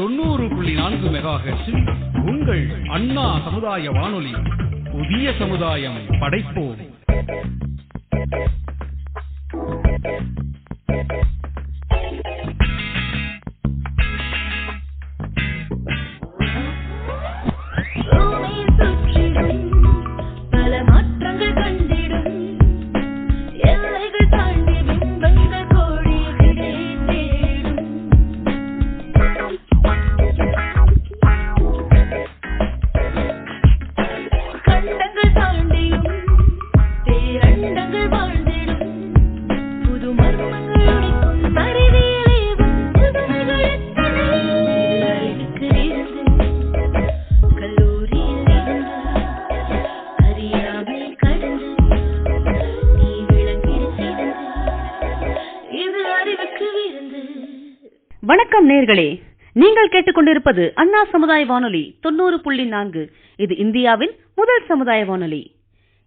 90.4 மெகாஹெர்ட்ஸில் உங்கள் அண்ணா சமுதாய வானொலி. புதிய சமுதாயம் படைப்போம். வணக்கம் நேயர்களே, நீங்கள் கேட்டுக்கொண்டிருப்பது அண்ணா சமுதாய வானொலி 90.4. இது இந்தியாவின் முதல் சமுதாய வானொலி.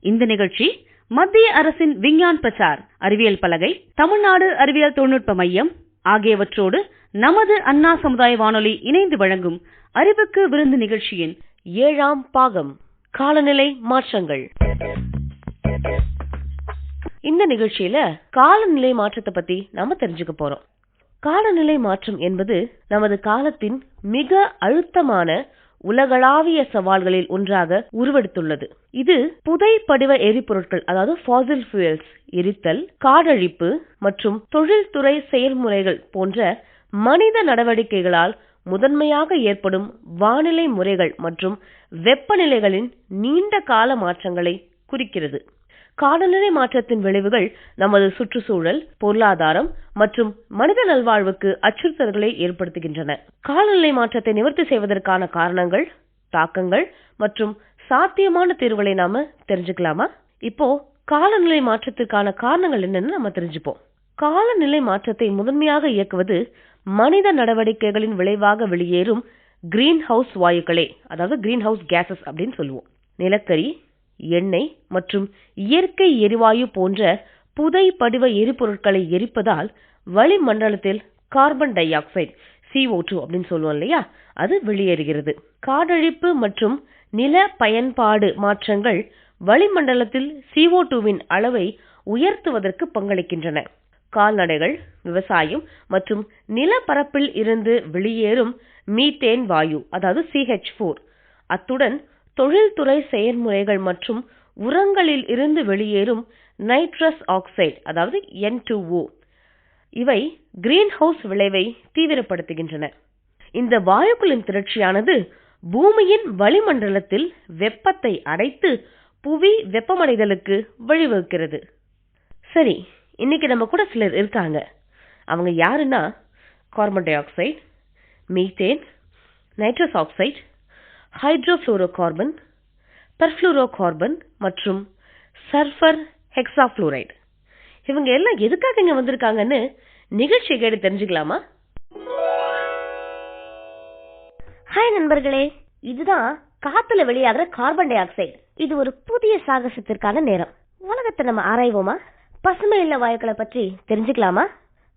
இந்த நிகழ்ச்சி மத்திய அரசின் விஞ்ஞான் பிரசார், அறிவியல் பலகை, தமிழ்நாடு அறிவியல் தொழில்நுட்ப மையம் ஆகியவற்றோடு நமது அண்ணா சமுதாய வானொலி இணைந்து வழங்கும் அறிவுக்கு விருந்து நிகழ்ச்சியின் 7ஆம் பாகம், காலநிலை மாற்றங்கள். இந்த நிகழ்ச்சியில காலநிலை மாற்றத்தை பத்தி நாம தெரிஞ்சுக்க போறோம். காலநிலை மாற்றம் என்பது நமது காலத்தின் மிக அழுத்தமான உலகளாவிய சவால்களில் ஒன்றாக உருவெடுத்துள்ளது. இது புதை படிவ எரிபொருட்கள், அதாவது ஃபாசில் ஃபியூயல்ஸ் எரித்தல், காடழிப்பு மற்றும் தொழில்துறை செயல்முறைகள் போன்ற மனித நடவடிக்கைகளால் முதன்மையாக ஏற்படும் வானிலை முறைகள் மற்றும் வெப்பநிலைகளின் நீண்ட கால மாற்றங்களை குறிக்கிறது. காலநிலை மாற்றத்தின் விளைவுகள் நமது சுற்றுச்சூழல், பொருளாதாரம் மற்றும் மனித நல்வாழ்வுக்கு அச்சுறுத்தல்களை ஏற்படுத்துகின்றன. காலநிலை மாற்றத்தை நிவர்த்தி செய்வதற்கான காரணங்கள், தாக்கங்கள் மற்றும் சாத்தியமான தீர்வுகளை நாம தெரிஞ்சுக்கலாமா? இப்போ காலநிலை மாற்றத்திற்கான காரணங்கள் என்னன்னு நம்ம தெரிஞ்சுப்போம். காலநிலை மாற்றத்தை முதன்மையாக இயக்குவது மனித நடவடிக்கைகளின் விளைவாக வெளியேறும் கிரீன் ஹவுஸ் வாயுக்களே, அதாவது கிரீன் ஹவுஸ் கேசஸ் அப்படின்னு சொல்லுவோம். நிலக்கரி, எண்ணெய் மற்றும் இயற்கை எரிவாயு போன்ற புதை படிவ எரிபொருட்களை எரிப்பதால் வளிமண்டலத்தில் கார்பன் டை ஆக்சைடு, CO2 அப்படின்னு சொல்லுவோம் இல்லையா, அது வெளியேறுகிறது. காடழிப்பு மற்றும் நில பயன்பாடு மாற்றங்கள் வளிமண்டலத்தில் CO2வின் அளவை உயர்த்துவதற்கு பங்களிக்கின்றன. கால்நடைகள், விவசாயம் மற்றும் நிலப்பரப்பில் இருந்து வெளியேறும் மீத்தேன் வாயு, அதாவது CH4, அத்துடன் தொழில்துறை செயல்முறைகள் மற்றும் உரங்களில் இருந்து வெளியேறும் நைட்ரஸ் ஆக்சைடு, அதாவது N2O, இவை கிரீன் ஹவுஸ் விளைவை தீவிரப்படுத்துகின்றன. இந்த வாயுக்களின் திரட்சியானது பூமியின் வளிமண்டலத்தில் வெப்பத்தை அடைத்து புவி வெப்பமடைதலுக்கு வழிவகுக்கிறது. சரி, இன்னைக்கு நம்ம கூட சிலர் இருக்காங்க. அவங்க யாருன்னா carbon dioxide, methane, nitrous oxide, hydrofluorocarbon, perfluorocarbon மற்றும் சல்ஃபர் ஹெக்ஸாஃப்ளூரைடு. இவங்க எல்லாம் எதுக்காக இங்க வந்திருக்காங்கன்னு நிகழ்ச்சியை கேட்டு தெரிஞ்சுக்கலாமா? ஹாய் நண்பர்களே, இதுதான் காத்துல வெளியாகிற கார்பன் டை ஆக்சைடு. இது ஒரு புதிய சாகசத்திற்கான நேரம். உலகத்தை நம்ம ஆராய்வோமா? பசுமை இல்ல வாயுக்களை பற்றி தெரிஞ்சுக்கலாமா?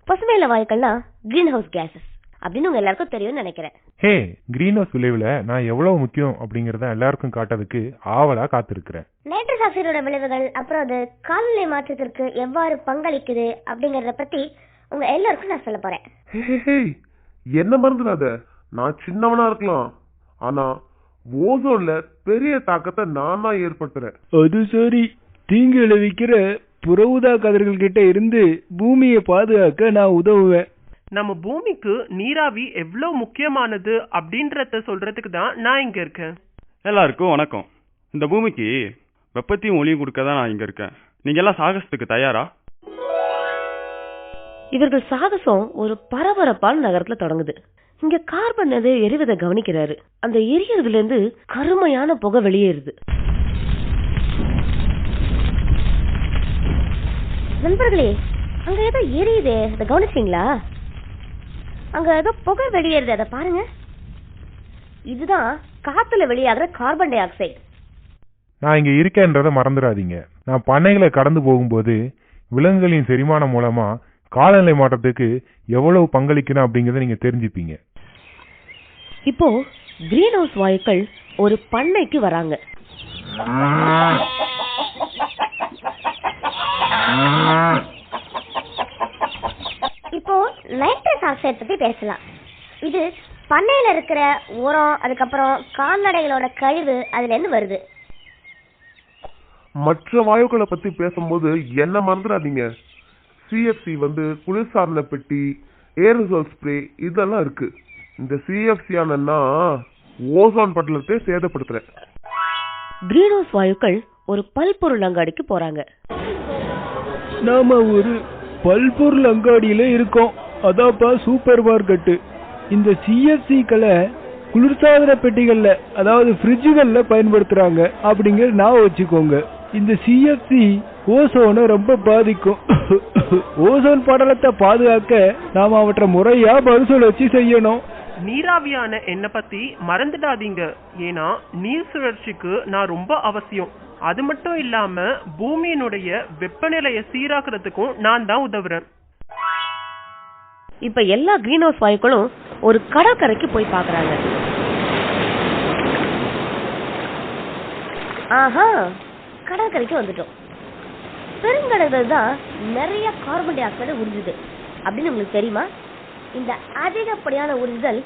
பசுமை இல்ல வாயுக்கள்னா கிரீன் ஹவுஸ் கேசஸ் அப்படின்னு உங்க எல்லாருக்கும் தெரியும்னு நினைக்கிறேன். ஹே, கிரீன் ஹவுஸ் விளைவுல நான் எவ்வளவு முக்கியம் அப்படிங்கறத எல்லாருக்கும் காட்டுறதுக்கு ஆவலா காத்திருக்கிறேன். நைட்ரஸ் ஆக்சைடோட விளைவுகள், அப்புறம் அது காலநிலை மாற்றத்திற்கு எவ்வாறு பங்களிக்குது அப்படிங்கறத பத்தி உங்க எல்லாருக்கும் நான் சொல்ல போறேன். என்ன மறந்துடாத, நான் சின்னவனா இருக்கலாம், ஆனா ஓசோன்ல பெரிய தாக்கத்தை நான் தான் ஏற்படுத்துறேன். அது சரி, தீங்கு விளைவிக்கிற புற ஊதா கதிர்கள் கிட்ட இருந்து பூமியை பாதுகாக்க நான் உதவுவேன். நம்ம பூமிக்கு நீராவி எவ்வளவு முக்கியமானது அப்படின்றத சொல்றதுக்கு தான் நான் இங்க இருக்கேன். எல்லாருக்கும் வணக்கம். இந்த பூமிக்கு வெப்பத்தையும் ஒளியும் கொடுக்க தான் நான் இங்க இருக்கேன். நீங்க எல்லாம் சாகசத்துக்கு தயாரா? இவர்கள் சாகசம் ஒரு பரபரப்பான நகரத்துல தொடங்குது. இங்க கார்பன் எரிவதை கவனிக்கிறாரு. அந்த எரியறதுல இருந்து கருமையான புகை வெளியேறுது. நண்பர்களே, அங்க ஏதோ எரியுது, அதை கவனிச்சீங்களா? அங்க ஏதோ புகை வெளியேறுது, அதை பாருங்க. இதுதான் காத்துல வெளியாகிற கார்பன் டை ஆக்சைடு. நான் இங்க இருக்கேன்றதை மறந்துடாதீங்க. நான் பண்ணைகளை கடந்து போகும்போது விலங்குகளின் செரிமானம் மூலமா காலநிலை மாற்றத்துக்கு எவ்வளவு பங்களிக்கணும் அப்படிங்கறத நீங்க தெரிஞ்சுப்பீங்க. இப்போ கிரீன் ஹவுஸ் வாயுக்கள் ஒரு பண்ணைக்கு வராங்க. இப்போ நைட்ரஸ் ஆக்சைடு பத்தி பேசலாம். இது பண்ணையில இருக்கிற உரம், அதுக்கப்புறம் கால்நடைகளோட கழிவு அதுல இருந்து வருது. மற்ற வாயுக்களை பத்தி பேசும்போது என்ன மறந்துடாதீங்க, சிஎஃப்சி குளிர்சாதன பெட்டி, ஏரோசால் ஸ்ப்ரே இதெல்லாம் இருக்கு. இந்த சிஎஃப்சி ஆனா ஓசோன் படலத்தை சேதப்படுத்துறேன். கிரீன் ஹவுஸ் வாயுக்கள் ஒரு பல்பொருள் அங்காடிக்கு போறாங்க. நாம ஒரு பல்பொருள் அங்காடியில இருக்கோம். அதாப்பா சூப்பர் மார்க்கெட்டு. இந்த சிஎஃப்சிக்களை குளிர்சாதன பெட்டிகள்ல, அதாவது ஃப்ரிட்ஜுகள்ல பயன்படுத்துறாங்க அப்படிங்கிற நான் வச்சுக்கோங்க. இந்த சிஎஃப்சி ஓசோனை ரொம்ப பாதிக்கும். ஓசோன் படலத்தை பாதுகாக்க நாம அவற்றை முறையா மறுசுழற்சி செய்யணும். நீராவியான எண்ணெய் பத்தி மறந்துடாதீங்க. ஏன்னா நீர் சுழற்சிக்கு நான் ரொம்ப அவசியம். அது மட்டும் இல்லாம பூமியினுடைய வெப்பநிலையை சீராக்குறதுக்கும் நான் தான் உதவுறேன். இப்ப எல்லா கிரீன் ஹவுஸ் வாயுக்களும் ஒரு கடற்கரைக்கு போய் பாக்குறாங்க. ஆஹா, கடற்கரைக்கு வந்துட்டோம். பெருங்கடல்கள் தான் நிறைய கார்பன் டை ஆக்சைடு உறிஞ்சுது அப்படின்னு உங்களுக்கு தெரியுமா? இந்த அதிகப்படியான உறிஞ்சுதல்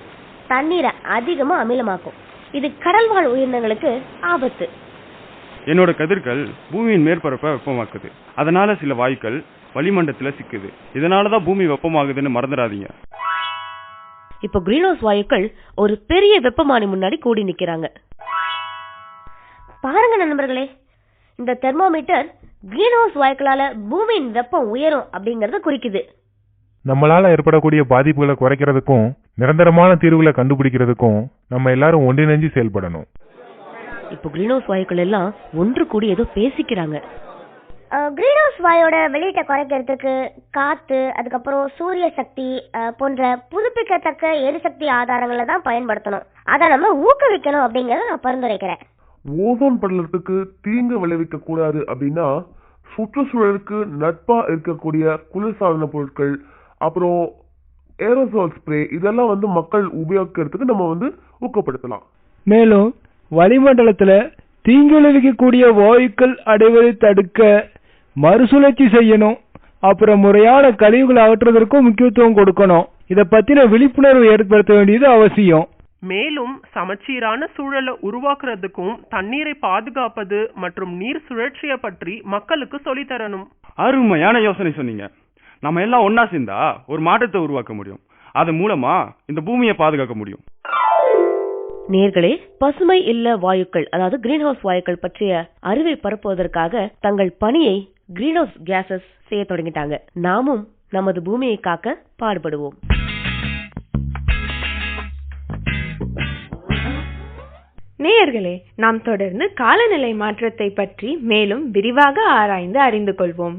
தண்ணீரை அதிகமா அமிலமாக்கும். இது கடல்வாழ் உயிரினங்களுக்கு ஆபத்து. என்னோட கதிர்கள் பூமியின் மேற்பரப்பை வெப்பமாக்குது. அதனால சில வாயுக்கள் வளிமண்டலத்துல சிக்குது. இதனாலதான் பூமி வெப்பமாகுதுன்னு மறந்துடாதீங்க. இப்போ கிரீன் ஹவுஸ் வாயுக்கள் ஒரு பெரிய வெப்பமானி முன்னாடி கூடி நிக்கிறாங்க. பாருங்க நண்பர்களே, இந்த தெர்மோமீட்டர் கிரீன் ஹவுஸ் வாயுக்களால பூமியின் வெப்பம் உயரும் அப்படிங்கறத குறிக்குது. நம்மளால ஏற்படக்கூடிய பாதிப்புகளை குறைக்கிறதுக்கும் நிரந்தரமான தீர்வுகளை கண்டுபிடிக்கிறதுக்கும் நம்ம எல்லாரும் ஒன்றிணைஞ்சு செயல்படணும். இப்போ கிரீன் ஹவுஸ் வாயுக்கள் எல்லாம் ஒன்று கூடி ஏதோ பேசிக்கிறாங்க. கிரீன் ஹவுஸ் வாயோட வெளியீட்டை குறைக்கிறதுக்கு காத்து, அதுக்கப்புறம் சூரிய சக்தி போன்ற புதுப்பிக்கத்தக்க எரிசக்தி ஆதாரங்களை தான் பயன்படுத்தணும். அதை நம்ம ஊக்குவிக்கணும் அப்படிங்கறத நான் பரிந்துரைக்கிறேன். ஓசோன் படலத்துக்கு தீங்கு விளைவிக்க கூடாது அப்படின்னா சுற்றுச்சூழலுக்கு நட்பா இருக்கக்கூடிய குளிர்சாதன பொருட்கள், அப்புறம் ஏரோசால் ஸ்ப்ரே இதெல்லாம் மக்கள் உபயோகிக்கிறதுக்கு நம்ம ஊக்கப்படுத்தலாம். மேலும் வளிமண்டலத்துல தீங்கு விளைவிக்கக்கூடிய வாயுக்கள் அடைவதை தடுக்க மறுசுழற்சி செய்யணும். அப்புறம் முறையான கழிவுகளை அகற்றுவதற்கும் முக்கியத்துவம் கொடுக்கணும். இதை பத்தின விழிப்புணர்வு ஏற்படுத்த வேண்டியது அவசியம். மேலும் சமச்சீரான சூழலை உருவாக்குறதுக்கும் தண்ணீரை பாதுகாப்பது மற்றும் நீர் சுழற்சியை பற்றி மக்களுக்கு சொல்லித்தரணும். அருமையான யோசனை சொன்னீங்க. நம்ம எல்லாம் ஒன்னா சேர்ந்தா ஒரு மாற்றத்தை உருவாக்க முடியும். அது மூலமா இந்த பூமியை பாதுகாக்க முடியும். நேர்களே, பசுமை இல்ல வாயுக்கள், அதாவது கிரீன் ஹவுஸ் வாயுக்கள் பற்றிய அறிவை பரப்புவதற்காக தங்கள் பணியை கிரீன் ஹவுஸ் கேசஸ் செய்ய தொடங்கிட்டாங்க. நாமும் நமது பூமியை காக்க பாடுபடுவோம். நேயர்களே, நாம் தொடர்ந்து காலநிலை மாற்றத்தை பற்றி மேலும் விரிவாக ஆராய்ந்து அறிந்து கொள்வோம்.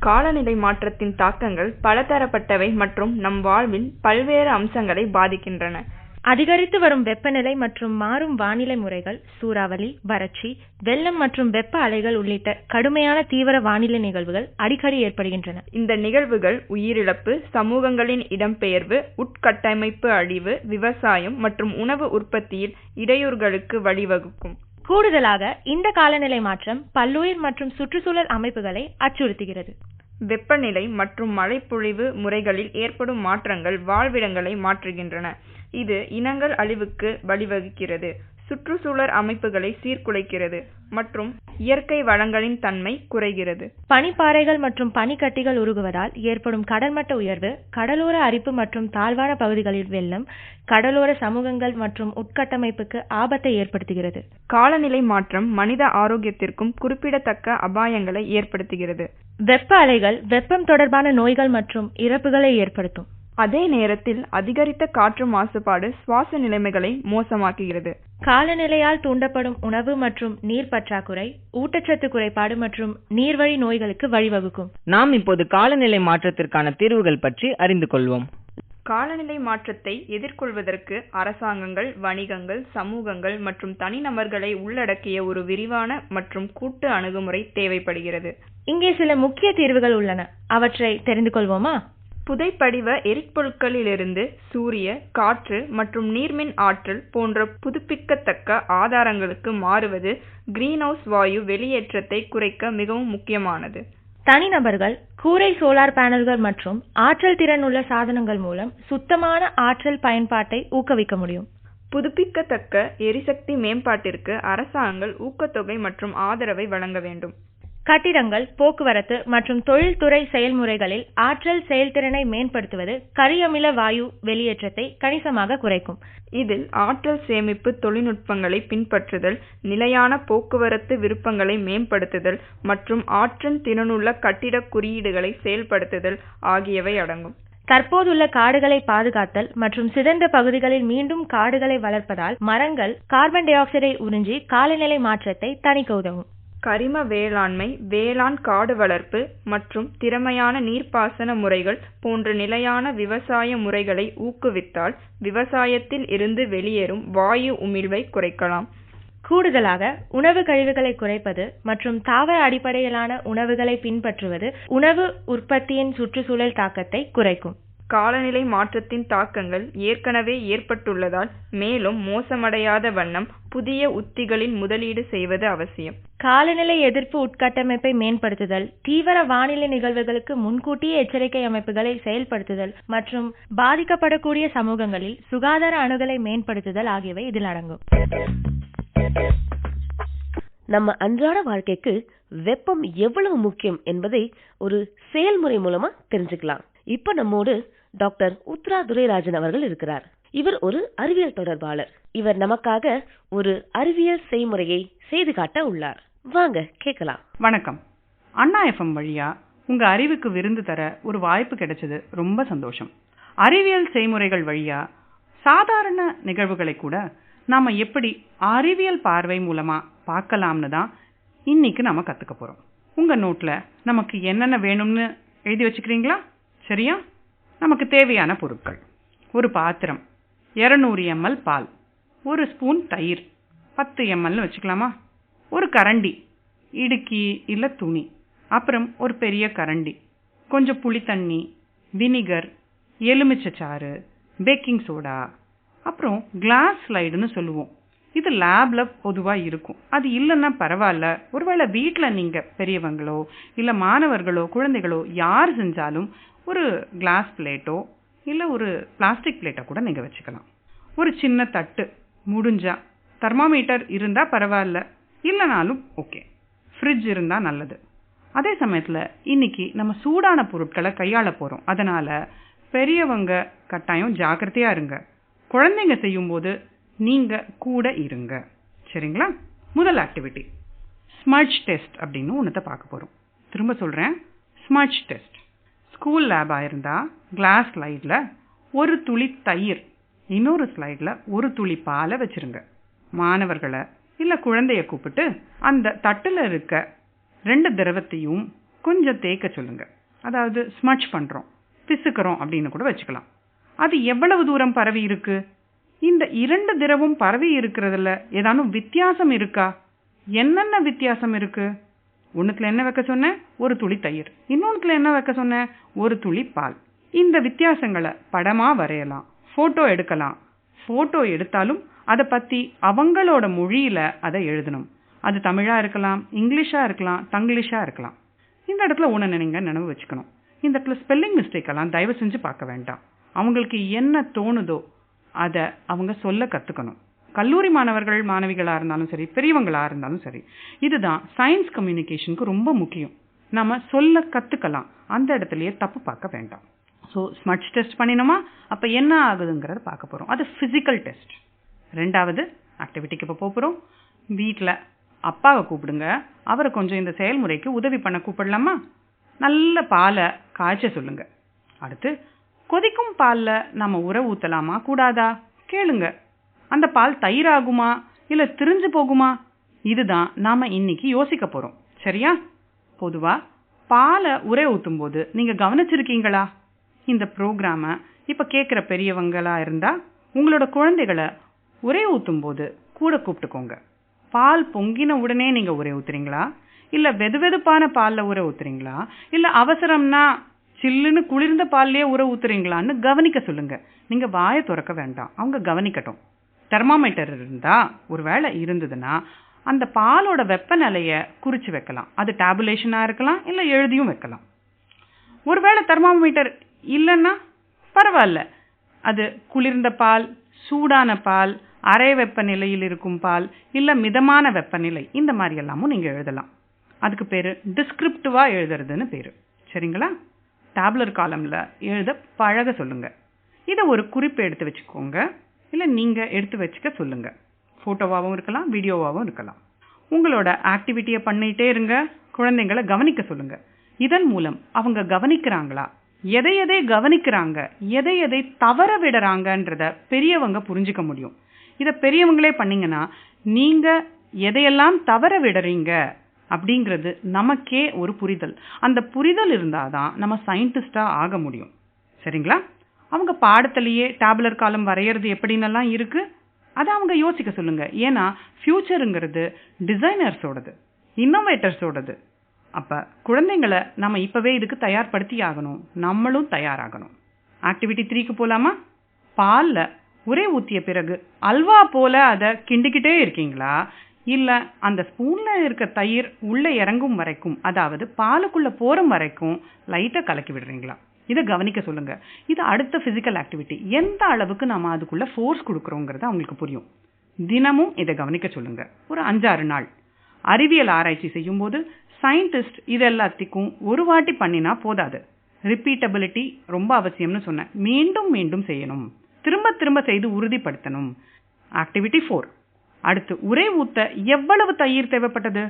காலநிலை மாற்றத்தின் தாக்கங்கள் பலதரப்பட்டவை மற்றும் நம் வாழ்வின் பல்வேறு அம்சங்களை பாதிக்கின்றன. அதிகரித்து வரும் வெப்பநிலை மற்றும் மாறும் வானிலை முறைகள், சூறாவளி, வறட்சி, வெள்ளம் மற்றும் வெப்ப அலைகள் உள்ளிட்ட கடுமையான தீவிர வானிலை நிகழ்வுகள் அடிக்கடி ஏற்படுகின்றன. இந்த நிகழ்வுகள் உயிரிழப்பு, சமூகங்களின் இடம்பெயர்வு, உட்கட்டமைப்பு அழிவு, விவசாயம் மற்றும் உணவு உற்பத்தியில் இடையூறுகளுக்கு வழிவகுக்கும். கூடுதலாக இந்த காலநிலை மாற்றம் பல்லுயிர் மற்றும் சுற்றுச்சூழல் அமைப்புகளை அச்சுறுத்துகிறது. வெப்பநிலை மற்றும் மழைப்பொழிவு முறைகளில் ஏற்படும் மாற்றங்கள் வாழ்விடங்களை மாற்றுகின்றன. இது இனங்கள் அழிவுக்கு வழிவகுக்கிறது, சுற்றுச்சூழல் அமைப்புகளை சீர்குலைக்கிறது மற்றும் இயற்கை வளங்களின் தன்மை குறைகிறது. பனிப்பாறைகள் மற்றும் பனிக்கட்டிகள் உருகுவதால் ஏற்படும் கடல்மட்ட உயர்வு, கடலோர அரிப்பு மற்றும் தாழ்வான பகுதிகளில் வெள்ளம், கடலோர சமூகங்கள் மற்றும் உட்கட்டமைப்புக்கு ஆபத்தை ஏற்படுத்துகிறது. காலநிலை மாற்றம் மனித ஆரோக்கியத்திற்கும் குறிப்பிடத்தக்க அபாயங்களை ஏற்படுத்துகிறது. வெப்ப அலைகள் வெப்பம் தொடர்பான நோய்கள் மற்றும் இறப்புகளை ஏற்படுத்தும். அதே நேரத்தில் அதிகரித்த காற்று மாசுபாடு சுவாச நிலைமைகளை மோசமாக்குகிறது. காலநிலையால் தூண்டப்படும் உணவு மற்றும் நீர் பற்றாக்குறை, ஊட்டச்சத்து குறைபாடு மற்றும் நீர்வழி நோய்களுக்கு வழிவகுக்கும். நாம் இப்போது காலநிலை மாற்றத்திற்கான தீர்வுகள் பற்றி அறிந்து கொள்வோம். காலநிலை மாற்றத்தை எதிர்கொள்வதற்கு அரசாங்கங்கள், வணிகங்கள், சமூகங்கள் மற்றும் தனிநபர்களை உள்ளடக்கிய ஒரு விரிவான மற்றும் கூட்டு அணுகுமுறை தேவைப்படுகிறது. இங்கே சில முக்கிய தீர்வுகள் உள்ளன. அவற்றை தெரிந்து கொள்வோமா? புதைப்படிவ எரிபொருட்களிலிருந்து சூரிய, காற்று மற்றும் நீர்மின் ஆற்றல் போன்ற புதுப்பிக்கத்தக்க ஆதாரங்களுக்கு மாறுவது கிரீன்ஹவுஸ் வாயு வெளியேற்றத்தை குறைக்க மிகவும் முக்கியமானது. தனிநபர்கள் கூரை சோலார் பேனல்கள் மற்றும் ஆற்றல் திறன் உள்ள சாதனங்கள் மூலம் சுத்தமான ஆற்றல் பயன்பாட்டை ஊக்குவிக்க முடியும். புதுப்பிக்கத்தக்க எரிசக்தி மேம்பாட்டிற்கு அரசாங்கங்கள் ஊக்கத்தொகை மற்றும் ஆதரவை வழங்க வேண்டும். கட்டிடங்கள், போக்குவரத்து மற்றும் தொழில்துறை செயல்முறைகளில் ஆற்றல் செயல்திறனை மேம்படுத்துவது கரியமில வாயு வெளியேற்றத்தை கணிசமாக குறைக்கும். இதில் ஆற்றல் சேமிப்பு தொழில்நுட்பங்களை பின்பற்றுதல், நிலையான போக்குவரத்து விருப்பங்களை மேம்படுத்துதல் மற்றும் ஆற்றல் திறனுள்ள கட்டிட குறியீடுகளை செயல்படுத்துதல் ஆகியவை அடங்கும். தற்போதுள்ள காடுகளை பாதுகாத்தல் மற்றும் சிதைந்த பகுதிகளில் மீண்டும் காடுகளை வளர்ப்பதால் மரங்கள் கார்பன் டை ஆக்சைடை உறிஞ்சி காலநிலை மாற்றத்தை தணிக்க உதவும். கரிம வேளாண்மை, வேளாண் காடு வளர்ப்பு மற்றும் திறமையான நீர்ப்பாசன முறைகள் போன்ற நிலையான விவசாய முறைகளை ஊக்குவித்தால் விவசாயத்தில் இருந்து வெளியேறும் வாயு உமிழ்வை குறைக்கலாம். கூடுதலாக உணவு கழிவுகளை குறைப்பது மற்றும் தாவர அடிப்படையிலான உணவுகளை பின்பற்றுவது உணவு உற்பத்தியின் சுற்றுச்சூழல் தாக்கத்தை குறைக்கும். காலநிலை மாற்றத்தின் தாக்கங்கள் ஏற்கனவே ஏற்பட்டுள்ளதால் மேலும் மோசமடையாத வண்ணம் புதிய உத்திகளில் முதலீடு செய்வது அவசியம். காலநிலை எதிர்ப்பு உட்கட்டமைப்பை மேம்படுத்துதல், தீவிர வானிலை நிகழ்வுகளுக்கு முன்கூட்டிய எச்சரிக்கை அமைப்புகளை செயல்படுத்துதல் மற்றும் பாதிக்கப்படக்கூடிய சமூகங்களில் சுகாதார அணுகலை மேம்படுத்துதல் ஆகியவை இதில் அடங்கும். நம்ம அன்றாட வாழ்க்கைக்கு வெப்பம் எவ்வளவு முக்கியம் என்பதை ஒரு செயல்முறை மூலமா தெரிஞ்சுக்கலாம். இப்ப நம்மோடு டாக்டர் உத்ரா துரைராஜன் அவர்கள் இருக்கிறார். இவர் ஒரு அறிவியல் தொடர்பாளர். இவர் நமக்காக ஒரு அறிவியல் செய்முறையை செய்து காட்ட உள்ளார். வாங்க கேட்கலாம். வணக்கம். அண்ணா எஃப்எம் வழியா உங்க அறிவுக்கு விருந்து தர ஒரு வாய்ப்பு கிடைச்சது, ரொம்ப சந்தோஷம். அறிவியல் செய்முறைகள் வழியா சாதாரண நிகழ்வுகளை கூட நாம எப்படி அறிவியல் பார்வை மூலமா பார்க்கலாம்னு தான் இன்னைக்கு நாம கத்துக்க போறோம். உங்க நோட்ல நமக்கு என்னென்ன வேணும்னு எழுதி வச்சுக்கிறீங்களா? சரியா? நமக்கு தேவையான பொருட்கள்: ஒரு பாத்திரம், 200 ml பால், ஒரு ஸ்பூன் தயிர், 10 ml வச்சுக்கலாமா, ஒரு கரண்டி, இடுக்கி இல்ல துணி, அப்புறம் ஒரு பெரிய கரண்டி, கொஞ்சம் புளி தண்ணி, வினிகர், எலுமிச்சைச்சாறு, பேக்கிங் சோடா, அப்புறம் கிளாஸ் ஸ்லைடுன்னு சொல்லுவோம். இது லேப்ல பொதுவா இருக்கும். அது இல்லைன்னா பரவாயில்ல, ஒருவேளை வீட்டில் நீங்க பெரியவங்களோ இல்ல மாணவர்களோ குழந்தைகளோ யார் செஞ்சாலும் ஒரு கிளாஸ் பிளேட்டோ இல்ல ஒரு பிளாஸ்டிக் பிளேட்டோ கூட நீங்க வச்சுக்கலாம். ஒரு சின்ன தட்டு, முடிஞ்சா தெர்மாமீட்டர் இருந்தா பரவாயில்ல, இல்லைனாலும் ஓகே. ஃப்ரிட்ஜ் இருந்தா நல்லது. அதே சமயத்துல இன்னைக்கு நம்ம சூடான பொருட்களை கையாள போறோம். அதனால பெரியவங்க கட்டாயம் ஜாக்கிரதையா இருங்க. குழந்தைங்க செய்யும் போது நீங்க கூட இருங்க. சரிங்களா? முதல் ஆக்டிவிட்டி ஸ்மட்ச் டெஸ்ட் அப்படின்னு ஒன்னத்தை பார்க்க போறோம். திரும்ப சொல்றேன், ஸ்மட்ச் டெஸ்ட். ஸ்கூல் லேபா இருந்தா கிளாஸ் ஸ்லைட்ல ஒரு துளி தயிர், இன்னொரு ஸ்லைட்ல ஒரு துளி பாலை வச்சிருங்க. மாணவர்களை இல்ல குழந்தைய கூப்பிட்டு அந்த தட்டுல இருக்க 2 திரவத்தையும் கொஞ்சம் தேய்க்க சொல்லுங்க. அதாவது ஸ்மட்ச் பண்றோம், பிசுக்கிறோம் அப்படின்னு கூட வச்சுக்கலாம். அது எவ்வளவு தூரம் பரவி இருக்கு? இந்த 2 திரவம் பரவி இருக்கிறதுல ஏதானும் வித்தியாசம் இருக்கா? என்னென்ன வித்தியாசம் இருக்கு? ஒண்ணுத்துல என்ன வைக்க சொன்னேன்? ஒரு துளி தயிர். இன்னொன்னுல என்ன வைக்க சொன்னேன்? ஒரு துளி பால். இந்த வித்தியாசங்களை படமா வரையலாம், போட்டோ எடுக்கலாம். போட்டோ எடுத்தாலும் அதை பத்தி அவங்களோட மொழியில அதை எழுதணும். அது தமிழா இருக்கலாம், இங்கிலீஷா இருக்கலாம், தங்கிலீஷா இருக்கலாம். இந்த இடத்துல ஒண்ணு நீங்க நினைவு வச்சுக்கணும். இந்த இடத்துல ஸ்பெல்லிங் மிஸ்டேக் எல்லாம் தயவு செஞ்சு பார்க்க வேண்டாம். அவங்களுக்கு என்ன தோணுதோ அதை அவங்க சொல்ல கத்துக்கணும். கல்லூரி மாணவர்கள் மாணவிகளா இருந்தாலும் சரி, பெரியவங்களா இருந்தாலும் சரி, இதுதான் சயின்ஸ் கம்யூனிகேஷனுக்கு ரொம்ப முக்கியம். நம்ம சொல்ல கத்துக்கலாம், அந்த இடத்துலயே தப்பு பார்க்க வேண்டாம். ஸோ ஸ்மட்ச் டெஸ்ட் பண்ணினோமா, அப்ப என்ன ஆகுதுங்கிறத பார்க்க போறோம். அது பிசிக்கல் டெஸ்ட். 2வது ஆக்டிவிட்டிக்கு இப்போ போறோம். வீட்டில் அப்பாவை கூப்பிடுங்க, அவரை கொஞ்சம் இந்த செயல்முறைக்கு உதவி பண்ண கூப்பிடலாமா? நல்ல பாலை காய்ச்ச சொல்லுங்க. அடுத்து கொதிக்கும் பால்ல நம்ம உர ஊத்தலாமா கூடாதா கேளுங்க. அந்த பால் தயிராகுமா இல்ல திரிஞ்சு போகுமா? இதுதான் நாம இன்னைக்கு யோசிக்க போறோம். சரியா? பொதுவா பாலை உரை ஊத்தும் போது நீங்க கவனிச்சிருக்கீங்களா? இந்த ப்ரோக்ராம இப்ப கேட்கிற பெரியவங்களா இருந்தா உங்களோட குழந்தைகளை உரை ஊத்தும் போது கூட கூப்பிட்டுக்கோங்க. பால் பொங்கின உடனே நீங்க உரை ஊத்துறீங்களா, இல்ல வெதுவெதுப்பான பால்ல உரை ஊத்துறீங்களா, இல்ல அவசரம்னா சில்லுன்னு குளிர்ந்த பால்லையே ஊற ஊத்துறீங்களான்னு கவனிக்க சொல்லுங்க. நீங்க வாயை திறக்க வேண்டாம், அவங்க கவனிக்கட்டும். தெர்மாமீட்டர் இருந்தா ஒருவேளை இருந்ததுன்னா அந்த பாலோட வெப்பநிலையை குறிச்சு வைக்கலாம். அது டேபுலேஷனா இருக்கலாம், இல்லை எழுதியும் வைக்கலாம். ஒருவேளை தெர்மாமீட்டர் இல்லைன்னா பரவாயில்ல, அது குளிர்ந்த பால், சூடான பால், அரை வெப்பநிலையில் இருக்கும் பால், இல்லை மிதமான வெப்பநிலை, இந்த மாதிரி எல்லாமும் நீங்க எழுதலாம். அதுக்கு பேரு டிஸ்கிரிப்டிவா எழுதுறதுன்னு பேரு. சரிங்களா? டேபுலர் காலம்ல எழுத பழக சொல்லுங்க. இதை ஒரு குறிப்பு எடுத்து வச்சுக்கோங்க, இல்லை நீங்க எடுத்து வச்சுக்க சொல்லுங்க. போட்டோவாகவும் இருக்கலாம், வீடியோவாகவும் இருக்கலாம். உங்களோட ஆக்டிவிட்டியை பண்ணிட்டே இருங்க. குழந்தைங்களை கவனிக்க சொல்லுங்க. இதன் மூலம் அவங்க கவனிக்கிறாங்களா, எதை எதை கவனிக்கிறாங்க, எதை எதை தவற விடுறாங்கன்றத பெரியவங்க புரிஞ்சுக்க முடியும். இதை பெரியவங்களே பண்ணீங்கன்னா நீங்க எதையெல்லாம் தவற விடுறீங்க அப்படிங்கிறது நமக்கே ஒரு புரிதல். அந்த புரிதல் இருந்தாதான் நம்ம சயின்டிஸ்டா ஆக முடியும். சரிங்களா? அவங்க பாடத்திலேயே டேபுலர் காலம் வரைகிறது எப்படின்னெல்லாம் இருக்கு, அதை அவங்க யோசிக்க சொல்லுங்க. ஏன்னா ஃபியூச்சருங்கிறது டிசைனர்ஸோடது, இன்னோவேட்டர்ஸோடது. அப்ப குழந்தைங்களை நம்ம இப்பவே இதுக்கு தயார்படுத்தி ஆகணும், நம்மளும் தயாராகணும். ஆக்டிவிட்டி 3க்கு போலாமா? பால்ல உரை ஊத்திய பிறகு அல்வா போல அதை கிண்டிக்கிட்டே இருக்கீங்களா, இல்ல அந்த ஸ்பூன்ல இருக்க தயிர் உள்ள இறங்கும் வரைக்கும், அதாவது பாலுக்குள்ள போறும் வரைக்கும் லைட்டா கலக்கி விடுறீங்களா? இதை கவனிக்க சொல்லுங்க. இது அடுத்த பிசிக்கல் ஆக்டிவிட்டி. எந்த அளவுக்கு நாம அதுக்குள்ள ஃபோர்ஸ் கொடுக்கறோங்கிறது அவங்களுக்கு புரியும். தினமும் இதை கவனிக்க சொல்லுங்க, ஒரு 5-6 நாள். அறிவியல் ஆராய்ச்சி செய்யும் போது சயின்டிஸ்ட் இது எல்லாத்துக்கும் ஒரு வாட்டி பண்ணினா போதாது. ரிப்பீட்டபிலிட்டி ரொம்ப அவசியம்னு சொன்னேன். மீண்டும் மீண்டும் செய்யணும், திரும்ப திரும்ப செய்து உறுதிப்படுத்தணும். ஆக்டிவிட்டி 4. அடுத்து உரை ஊத்த எவ்வளவு தயிர் தேவைப்பட்டது?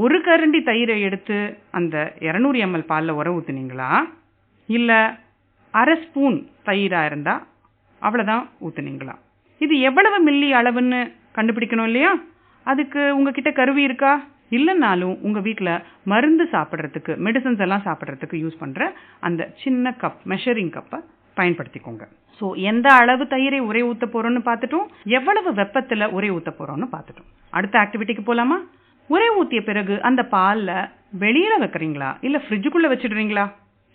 1 கரண்டி தயிரை எடுத்து அந்த 200 ml பால்ல உர ஊத்துனீங்களா, இல்ல அரை ஸ்பூன் தயிரா இருந்தா அவ்வளவுதான் ஊத்துனீங்களா? இது எவ்வளவு மில்லி அளவுன்னு கண்டுபிடிக்கணும் இல்லையா? அதுக்கு உங்ககிட்ட கருவி இருக்கா? இல்லைன்னாலும் உங்க வீட்டுல மருந்து சாப்பிட்றதுக்கு, மெடிசன்ஸ் எல்லாம் சாப்பிட்றதுக்கு யூஸ் பண்ற அந்த சின்ன கப், மெஷரிங் கப்பை பயன்படுத்திக்கோங்க. ஸோ எந்த அளவு தயிரை உரை ஊத்த போறோம்னு பார்த்துட்டோம், எவ்வளவு வெப்பத்துல உரை ஊத்த போறோம்னு பார்த்துட்டோம். அடுத்த ஆக்டிவிட்டிக்கு போலாமா? உரை ஊத்திய பிறகு அந்த பால்ல வெளியில வைக்கிறீங்களா, இல்ல ஃப்ரிட்ஜுக்குள்ள வச்சிடுறீங்களா?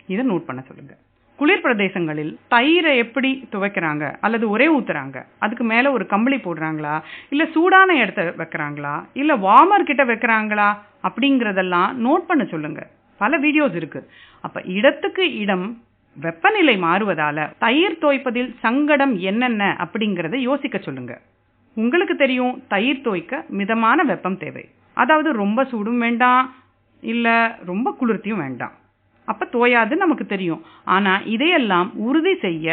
இதை நோட் பண்ண சொல்லுங்க. குளிர் பிரதேசங்களில் தயிரை எப்படி துவைக்கிறாங்க அல்லது உரை ஊத்துறாங்க, அதுக்கு மேல ஒரு கம்பளி போடுறாங்களா, இல்ல சூடான இடத்த வைக்கிறாங்களா, இல்ல வார்மர் கிட்ட வைக்கிறாங்களா அப்படிங்கறதெல்லாம் நோட் பண்ண சொல்லுங்க. பல வீடியோஸ் இருக்கு. அப்ப இடத்துக்கு இடம் வெப்பநிலை மாறுவதால தயிர் தோய்ப்பதில் சங்கடம் என்னென்ன அப்படிங்கறத யோசிக்க சொல்லுங்க. உங்களுக்கு தெரியும், தயிர் தோய்க்க மிதமான வெப்பம் தேவை. அதாவது ரொம்ப சூடும் வேண்டாம், இல்ல ரொம்ப குளிர்த்தியும் வேண்டாம். அப்ப தோயாது நமக்கு தெரியும். ஆனா இதையெல்லாம் உறுதி செய்ய,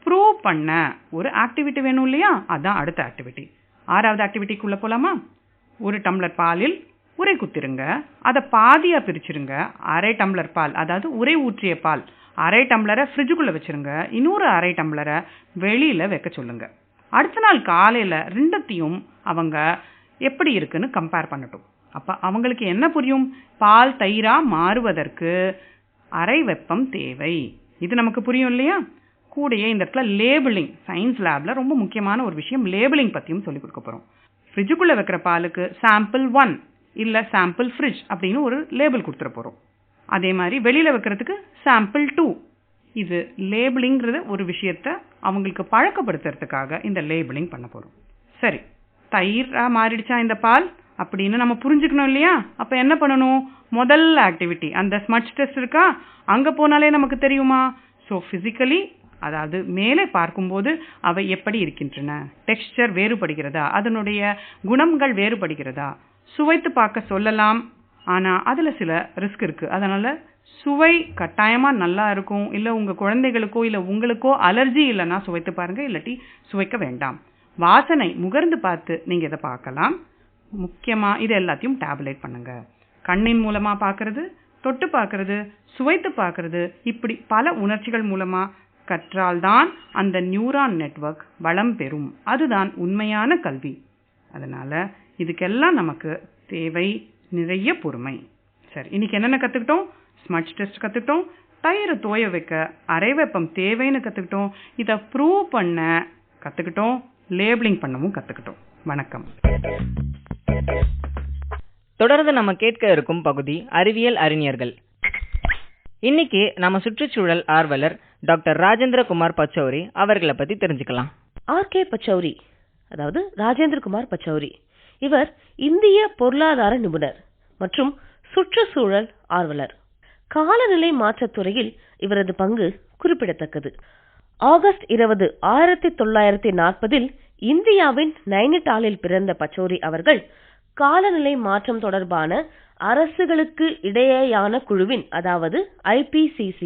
ப்ரூவ் பண்ண ஒரு ஆக்டிவிட்டி வேணும் இல்லையா? அதான் அடுத்த ஆக்டிவிட்டி. 6வது ஆக்டிவிட்டிக்குள்ள போலாமா? 1 டம்ளர் பாலில் உரை குத்திருங்க. அதை பாதியா பிரிச்சிருங்க. அரை டம்ளர் பால், அதாவது உரை ஊற்றிய பால், அரை டம்ளரை ஃப்ரிட்ஜுக்குள்ள வச்சிருங்க. இன்னொரு அரை டம்ளரை வெளியில வைக்க சொல்லுங்க. அடுத்த நாள் காலையில 2த்தையும் அவங்க எப்படி இருக்குன்னு கம்பேர் பண்ணட்டும். அப்ப அவங்களுக்கு என்ன புரியும்? பால் தயிரா மாறுவதற்கு அரை வெப்பம் தேவை. இது நமக்கு புரியும் இல்லையா? கூடயே இந்த இடத்துல லேபிளிங், சயின்ஸ் லேப்ல ரொம்ப முக்கியமான ஒரு விஷயம், லேபிளிங் பத்தியும் சொல்லி கொடுக்க போறோம். ஃப்ரிட்ஜுக்குள்ள வைக்கிற பாலுக்கு சாம்பிள் 1 இல்ல சாம்பிள் ஃப்ரிட்ஜ் அப்படின்னு ஒரு லேபிள் கொடுத்துட போறோம். அதே மாதிரி வெளியில வைக்கிறதுக்கு சாம்பிள் 2. இது லேபிளிங்கிறது ஒரு விஷயத்த அவங்களுக்கு பழக்கப்படுத்துறதுக்காக இந்த லேபிளிங் பண்ண போறோம். சரி, தயிரா மாறிடுச்சா இந்த பால் அப்படின்னு நம்ம புரிஞ்சுக்கணும் இல்லையா? அப்ப என்ன பண்ணணும்? முதல் ஆக்டிவிட்டி, அந்த ஸ்மட்ச் டெஸ்ட் இருக்கா, அங்க போனாலே நமக்கு தெரியுமா? ஸோ பிசிக்கலி, அதாவது மேலே பார்க்கும்போது அவை எப்படி இருக்கின்றன, டெக்ஸ்சர் வேறுபடுகிறதா, அதனுடைய குணங்கள் வேறுபடுகிறதா, சுவைத்து பார்க்க சொல்லலாம். ஆனா அதுல சில ரிஸ்க் இருக்கு. அதனால சுவை கட்டாயமா நல்லா இருக்கும். இல்ல உங்க குழந்தைகளுக்கோ இல்ல உங்களுக்கோ அலர்ஜி இல்லைன்னா சுவைத்து பாருங்க, இல்லாட்டி சுவைக்க வேண்டாம். வாசனை முகர்ந்து பார்த்து நீங்க இதை பார்க்கலாம். முக்கியமா இது எல்லாத்தையும் டேப்லெட் பண்ணுங்க. கண்ணின் மூலமா பார்க்கறது, தொட்டு பார்க்கறது, சுவைத்து பார்க்கறது, இப்படி பல உணர்ச்சிகள் மூலமா கற்றால்தான் அந்த நியூரான் நெட்வொர்க் வளம் பெறும். அதுதான் உண்மையான கல்வி. அதனால இதுக்கெல்லாம் நமக்கு தேவை நிறைய பொறுமை. சரி, இன்னைக்கு என்னென்ன கத்துக்கிட்டோம்? ஸ்மட்ச் டெஸ்ட் கத்துக்கிட்டோம், தயிரை தோய வைக்க அரை வெப்பம் தேவைன்னு கத்துக்கிட்டோம், இதை ப்ரூவ் பண்ண கத்துக்கிட்டோம், லேபிளிங் பண்ணவும் கத்துக்கிட்டோம். வணக்கம். தொடர்ந்து நம்ம கேட்க இருக்கும் பகுதி அறிவியல் அறிஞர்கள். இன்னைக்கு நம்ம சுற்றுச்சூழல் ஆர்வலர் டாக்டர் ராஜேந்திரகுமார் பச்சௌரி அவர்களை பத்தி தெரிஞ்சுக்கலாம். ஆர்.கே. பச்சௌரி, அதாவது ராஜேந்திரகுமார் பச்சௌரி, இவர் இந்திய பொருளாதார நிபுணர் மற்றும் சுற்றுச்சூழல் ஆர்வலர். காலநிலை மாற்றத்துறையில் இவரது பங்கு குறிப்பிடத்தக்கது. ஆகஸ்ட் 20, 1940 இந்தியாவின் நைனிடாலில் பிறந்த பச்சௌரி அவர்கள் காலநிலை மாற்றம் தொடர்பான அரசுகளுக்கு இடையேயான குழுவின், அதாவது IPCC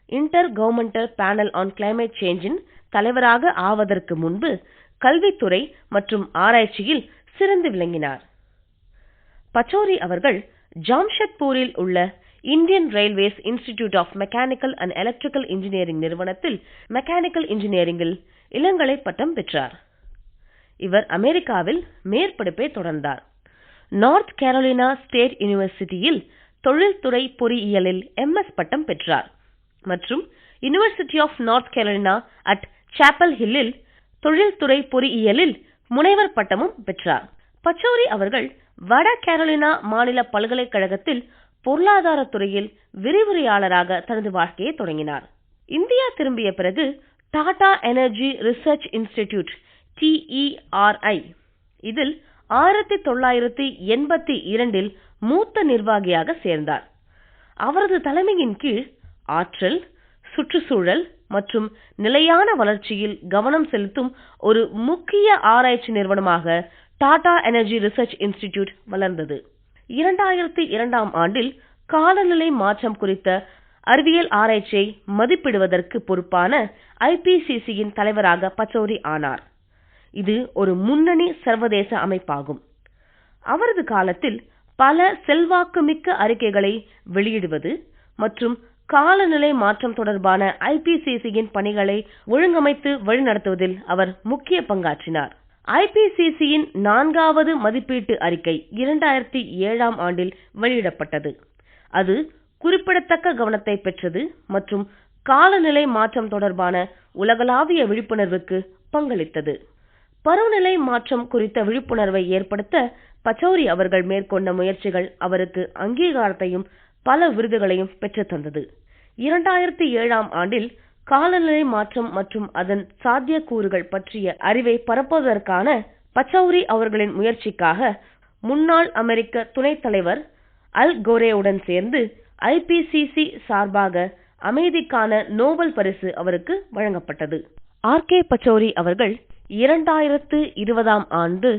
intergovernmental panel on climate சேஞ்சின் தலைவராக ஆவதற்கு முன்பு கல்வித்துறை மற்றும் ஆராய்ச்சியில் சிறந்து விளங்கினார். பச்சௌரி அவர்கள் ஜாம்ஷெட்பூரில் உள்ள Indian Railways Institute of Mechanical and Electrical Engineering நிறுவனத்தில் மெக்கானிக்கல் இன்ஜினியரிங்கில் இளங்கலை பட்டம் பெற்றார். இவர் அமெரிக்காவில் மேற்படிப்பை தொடர்ந்தார். நார்த் கேரோலினா ஸ்டேட் யூனிவர்சிட்டியில் தொழில்துறை பொறியியலில் MS பட்டம் பெற்றார் மற்றும் university of North Carolina at Chapel ஹில்லில் தொழில்துறை பொறியியலில் முனைவர் பட்டமும் பெற்றார். பச்சௌரி அவர்கள் வட கேரோலினா மாநில பல்கலைக்கழகத்தில் பொருளாதார துறையில் விரிவுரையாளராக தனது வாழ்க்கையை தொடங்கினார். இந்தியா திரும்பிய பிறகு Tata energy research institute TERI இதில் 1982 மூத்த நிர்வாகியாக சேர்ந்தார். அவரது தலைமையின் கீழ் ஆற்றல், சுற்றுச்சூழல் மற்றும் நிலையான வளர்ச்சியில் கவனம் செலுத்தும் ஒரு முக்கிய ஆராய்ச்சி நிறுவனமாக டாடா எனர்ஜி ரிசர்ச் இன்ஸ்டிடியூட் வளர்ந்தது. 2002 காலநிலை மாற்றம் குறித்த அறிவியல் ஆராய்ச்சியை மதிப்பிடுவதற்கு பொறுப்பான IPCCயின் தலைவராக பச்சௌரி ஆனார். இது ஒரு முன்னணி சர்வதேச அமைப்பாகும். அவரது காலத்தில் பல செல்வாக்குமிக்க அறிக்கைகளை வெளியிடுவது மற்றும் காலநிலை மாற்றம் தொடர்பான IPCCயின் பணிகளை ஒழுங்கமைத்து வழிநடத்துவதில் அவர் முக்கிய பங்காற்றினார். IPCCயின் 4வது மதிப்பீட்டு அறிக்கை 2007 வெளியிடப்பட்டது. அது குறிப்பிடத்தக்க கவனத்தை பெற்றது மற்றும் காலநிலை மாற்றம் தொடர்பான உலகளாவிய விழிப்புணர்வுக்கு பங்களித்தது. பருவநிலை மாற்றம் குறித்த விழிப்புணர்வை ஏற்படுத்த பச்சௌரி அவர்கள் மேற்கொண்ட முயற்சிகள் அவருக்கு அங்கீகாரத்தையும் பல விருதுகளையும் பெற்றுத் தந்தது. 2007 காலநிலை மாற்றம் மற்றும் அதன் சாத்தியக்கூறுகள் பற்றிய அறிவை பரப்புவதற்கான பச்சௌரி அவர்களின் முயற்சிக்காக முன்னாள் அமெரிக்க துணைத் தலைவர் அல் கோரேவுடன் சேர்ந்து IPCC சார்பாக அமைதிக்கான நோபல் பரிசு அவருக்கு வழங்கப்பட்டது. ஆர்.கே. பச்சௌரி அவர்கள் 2020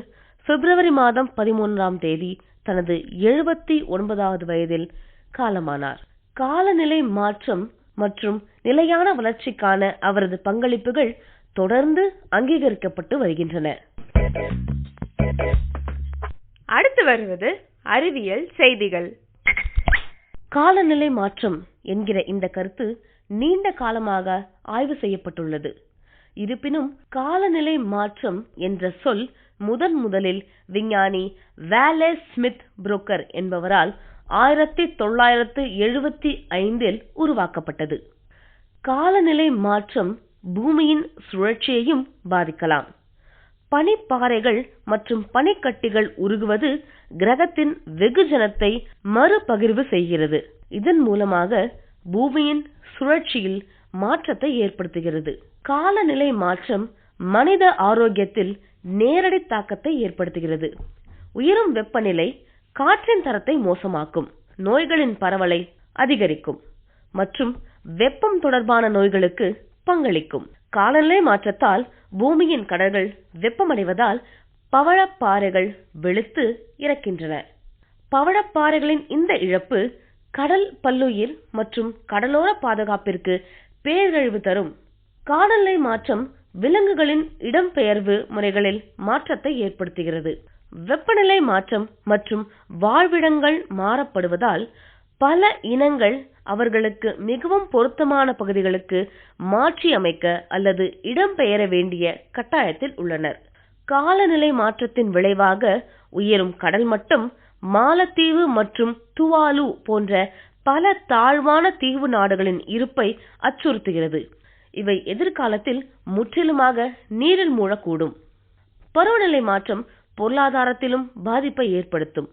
பிப்ரவரி 13 தனது 79வது வயதில் காலமானார். காலநிலை மாற்றம் மற்றும் நிலையான வளர்ச்சிக்கான அவரது பங்களிப்புகள் தொடர்ந்து அங்கீகரிக்கப்பட்டு வருகின்றன. அடுத்து வருவது அறிவியல் செய்திகள். காலநிலை மாற்றம் என்கிற இந்த கருத்து நீண்ட காலமாக ஆய்வு செய்யப்பட்டுள்ளது. இருப்பினும் காலநிலை மாற்றம் என்ற சொல் முதலில் விஞ்ஞானி வாலேஸ் ஸ்மித் புரோக்கர் என்பவரால் 1975 உருவாக்கப்பட்டது. காலநிலை மாற்றம் பூமியின் சுழற்சியையும் பாதிக்கலாம். பனிப்பாறைகள் மற்றும் பனிக்கட்டிகள் உருகுவது கிரகத்தின் வெகுஜனத்தை மறுபகிர்வு செய்கிறது. இதன் மூலமாக பூமியின் சுழற்சியில் மாற்றத்தை ஏற்படுத்துகிறது. காலநிலை மாற்றம் மனித ஆரோக்கியத்தில் நேரடி தாக்கத்தை ஏற்படுத்துகிறது. உயரும் வெப்பநிலை காற்றின் தரத்தை மோசமாக்கும், நோய்களின் பரவலை அதிகரிக்கும் மற்றும் வெப்பம் தொடர்பான நோய்களுக்கு பங்களிக்கும். காலநிலை மாற்றத்தால் பூமியின் கடல்கள் வெப்பமடைவதால் பவழப்பாறைகள் வெளுத்து இறக்கின்றன. பவழப்பாறைகளின் இந்த இழப்பு கடல் பல்லுயிர் மற்றும் கடலோர பாதுகாப்பிற்கு பேரழிவு தரும். காலநிலை மாற்றம் விலங்குகளின் இடம்பெயர்வு முறைகளில் மாற்றத்தை ஏற்படுத்துகிறது. வெப்பநிலை மாற்றம் மற்றும் வாழ்விடங்கள் மாறப்படுவதால் பல இனங்கள் அவர்களுக்கு மிகவும் பொருத்தமான பகுதிகளுக்கு மாற்றி அமைக்க அல்லது இடம்பெயர வேண்டிய கட்டாயத்தில் உள்ளனர். காலநிலை மாற்றத்தின் விளைவாக உயரும் கடல் மட்டம் மாலத்தீவு மற்றும் துவாலு போன்ற பல தாழ்வான தீவு நாடுகளின் இருப்பை அச்சுறுத்துகிறது. இவை எதிர்காலத்தில் முற்றிலுமாக நீரில் மூழ்கக்கூடும். பருவநிலை மாற்றம் பொருளாதாரத்திலும் பாதிப்பை ஏற்படுத்தும்.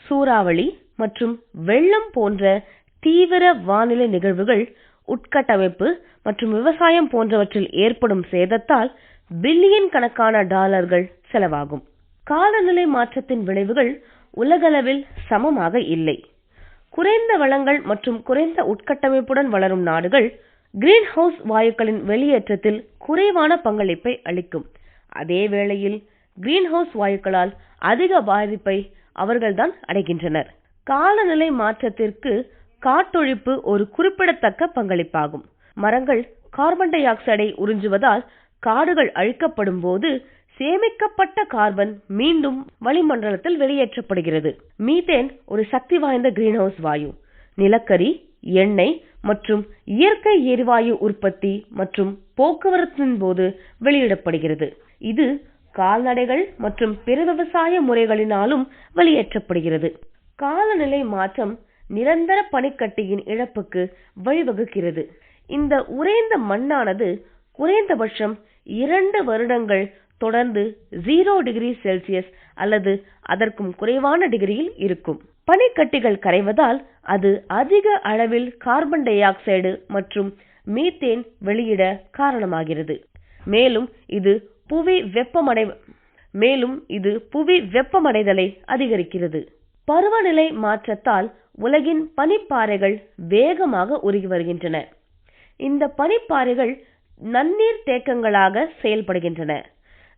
சூறாவளி மற்றும் வெள்ளம் போன்ற தீவிர வானிலை நிகழ்வுகள், உட்கட்டமைப்பு மற்றும் விவசாயம் போன்றவற்றில் ஏற்படும் சேதத்தால் பில்லியன் கணக்கான டாலர்கள் செலவாகும். காலநிலை மாற்றத்தின் விளைவுகள் உலகளவில் சமமாக இல்லை. குறைந்த வளங்கள் மற்றும் குறைந்த உட்கட்டமைப்புடன் வளரும் நாடுகள் கிரீன் ஹவுஸ் வாயுக்களின் வெளியேற்றத்தில் குறைவான பங்களிப்பை அளிக்கும். அதே வேளையில் கிரீன் ஹவுஸ் வாயுக்களால் அதிக பாதிப்பை அவர்கள்தான் அடைகின்றனர். காலநிலை மாற்றத்திற்கு காட்டொழிப்பு ஒரு குறிப்பிடத்தக்க பங்களிப்பாகும். மரங்கள் கார்பன் டை ஆக்சைடை உறிஞ்சுவதால் காடுகள் அழிக்கப்படும் போது சேமிக்கப்பட்ட கார்பன் மீண்டும் வளிமண்டலத்தில் வெளியேற்றப்படுகிறது. மீத்தேன் ஒரு சக்தி வாய்ந்த கிரீன் ஹவுஸ் வாயு. நிலக்கரி, எண்ணெய் மற்றும் இயற்கை எரிவாயு உற்பத்தி மற்றும் போக்குவரத்தின் போது வெளியிடப்படுகிறது. இது கால்நடைகள் மற்றும் பிற விவசாய முறைகளினாலும் வெளியேற்றப்படுகிறது. காலநிலை மாற்றம் நிரந்தர பனிக்கட்டியின் இழப்புக்கு வழிவகுக்கிறது. இந்த உறைந்த மண்ணானது குறைந்தபட்சம் 2 வருடங்கள் தொடர்ந்து 0 டிகிரி செல்சியஸ் அல்லது அதற்கும் குறைவான டிகிரியில் இருக்கும். பனிக்கட்டிகள் கரைவதால் அது அதிக அளவில் கார்பன் டை ஆக்சைடு மற்றும் மீத்தேன் வெளியிட காரணமாகிறது. மேலும் இது புவி வெப்பமடைதலை அதிகரிக்கிறது. பருவநிலை மாற்றத்தால் உலகின் பனிப்பாறைகள் வேகமாக உருகி வருகின்றன. இந்த பனிப்பாறைகள் நன்னீர் தேக்கங்களாக செயல்படுகின்றன.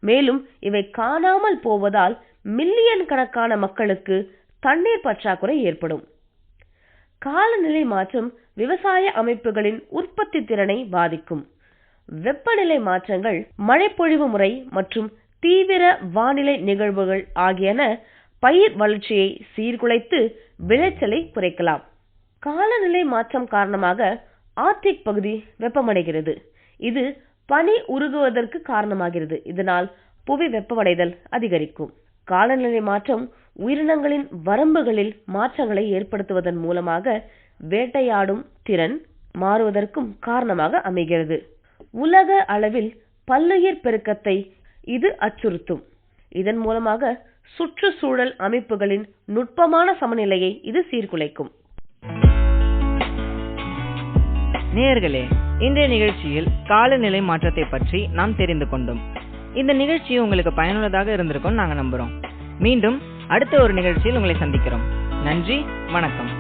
மேலும் இவை காணாமல் போவதால் மில்லியன் கணக்கான மக்களுக்கு தண்ணீர் பற்றாக்குறை ஏற்படும். காலநிலை மாற்றம் விவசாய அமைப்புகளின் உற்பத்தி திறனை பாதிக்கும். வெப்பநிலை மாற்றங்கள், மழைப்பொழிவு முறை மற்றும் தீவிர வானிலை நிகழ்வுகள் ஆகியன பயிர் வளர்ச்சியை சீர்குலைத்து விளைச்சலை குறைக்கலாம். காலநிலை மாற்றம் காரணமாக ஆர்க்டிக் பகுதி வெப்பமடைகிறது. இது பனி உருகுவதற்கு காரணமாகிறது. இதனால் புவி வெப்பமடைதல் அதிகரிக்கும். காலநிலை மாற்றம் உயிரினங்களின் வரம்புகளில் மாற்றங்களை ஏற்படுத்துவதன் மூலமாக வேட்டையாடும் திறன் மாறுவதற்கும் காரணமாக அமைகிறது. உலக அளவில் பல்லுயிர் பெருக்கத்தை இது அச்சுறுத்தும். இதன் மூலமாக சுற்றுச்சூழல் அமைப்புகளின் நுட்பமான சமநிலையை இது சீர்குலைக்கும். நேயர்களே, இன்றைய நிகழ்ச்சியில் காலநிலை மாற்றத்தை பற்றி நாம் தெரிந்து கொண்டோம். இந்த நிகழ்ச்சி உங்களுக்கு பயனுள்ளதாக இருந்திருக்கும் நாங்கள் நம்புறோம். மீண்டும் அடுத்த ஒரு நிகழ்ச்சியில் உங்களை சந்திக்கிறோம். நன்றி, வணக்கம்.